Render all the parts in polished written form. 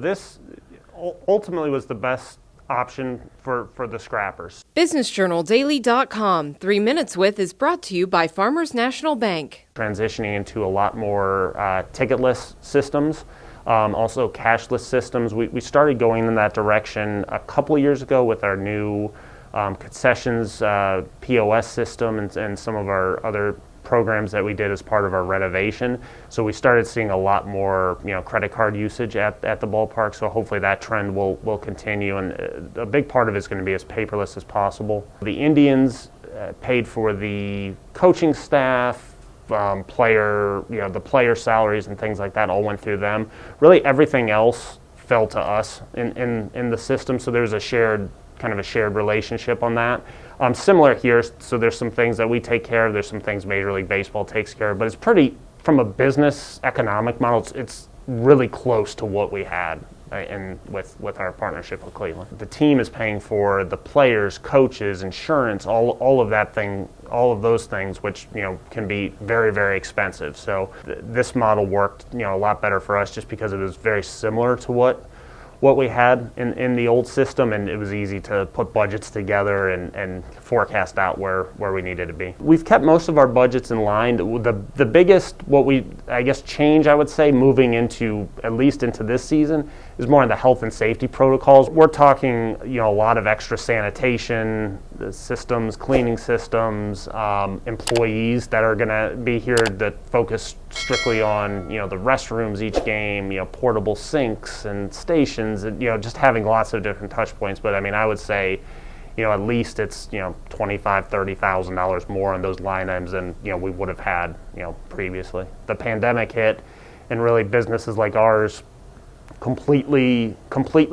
this ultimately was the best option for the Scrappers. BusinessJournalDaily.com. 3 Minutes With is brought to you by Farmers National Bank. Transitioning into a lot more ticketless systems, also cashless systems. We started going in that direction a couple of years ago with our new concessions POS system and some of our other programs that we did as part of our renovation. So we started seeing a lot more, credit card usage at the ballpark. So hopefully that trend will continue. And a big part of it is going to be as paperless as possible. The Indians paid for the coaching staff, the player salaries and things like that all went through them. Really everything else fell to us in the system. So there's a shared relationship on that. Similar here, so there's some things that we take care of, there's some things Major League Baseball takes care of, but it's pretty, from a business economic model, it's really close to what we had with our partnership with Cleveland. The team is paying for the players, coaches, insurance, all of those things, which can be very, very expensive. So this model worked a lot better for us just because it was very similar to what we had in the old system, and it was easy to put budgets together and forecast out where we needed to be. We've kept most of our budgets in line. The biggest, change I would say moving into, at least into this season, is more on the health and safety protocols. We're talking, a lot of extra sanitation systems, cleaning systems, employees that are gonna be here that focus strictly on, the restrooms each game, portable sinks and stations, and, just having lots of different touch points. But I would say, at least it's, $25,000, $30,000 more on those line items than, we would have had, previously. The pandemic hit, and really businesses like ours completely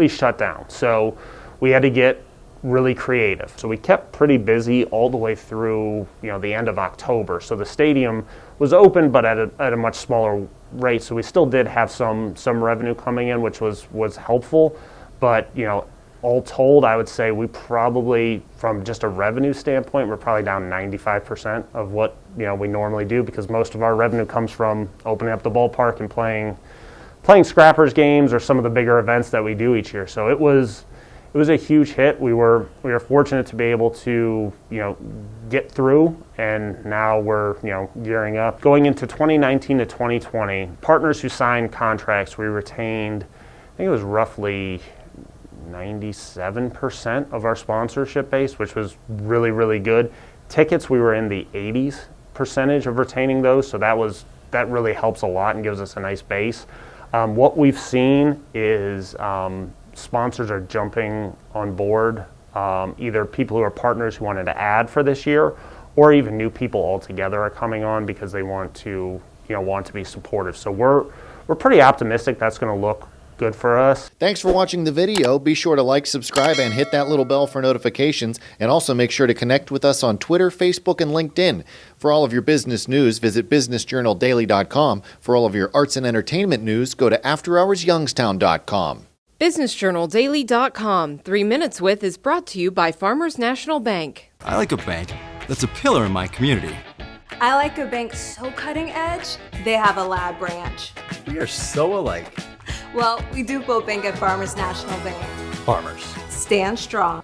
shut down. So we had to get really creative. So we kept pretty busy all the way through, the end of October. So the stadium was open, but at a much smaller rate. So we still did have some revenue coming in, which was helpful. But, all told, I would say we probably, from just a revenue standpoint, we're probably down 95% of what, we normally do, because most of our revenue comes from opening up the ballpark and playing Scrappers games or some of the bigger events that we do each year. So it was a huge hit. We were fortunate to be able to, get through, and now we're, gearing up. Going into 2019 to 2020, partners who signed contracts, we retained, I think it was roughly 97% of our sponsorship base, which was really, really good. Tickets, we were in the 80s% of retaining those, so that really helps a lot and gives us a nice base. What we've seen is sponsors are jumping on board, either people who are partners who wanted to add for this year, or even new people altogether are coming on because they want to be supportive. So we're pretty optimistic that's going to look good for us. Thanks for watching the video. Be sure to like, subscribe, and hit that little bell for notifications. And also make sure to connect with us on Twitter, Facebook, and LinkedIn. For all of your business news, visit BusinessJournalDaily.com. For all of your arts and entertainment news, go to AfterHoursYoungstown.com. BusinessJournalDaily.com. 3 Minutes With is brought to you by Farmers National Bank. I like a bank that's a pillar in my community. I like a bank so cutting edge, they have a lab branch. We are so alike. Well, we do both bank at Farmers National Bank. Farmers. Stand strong.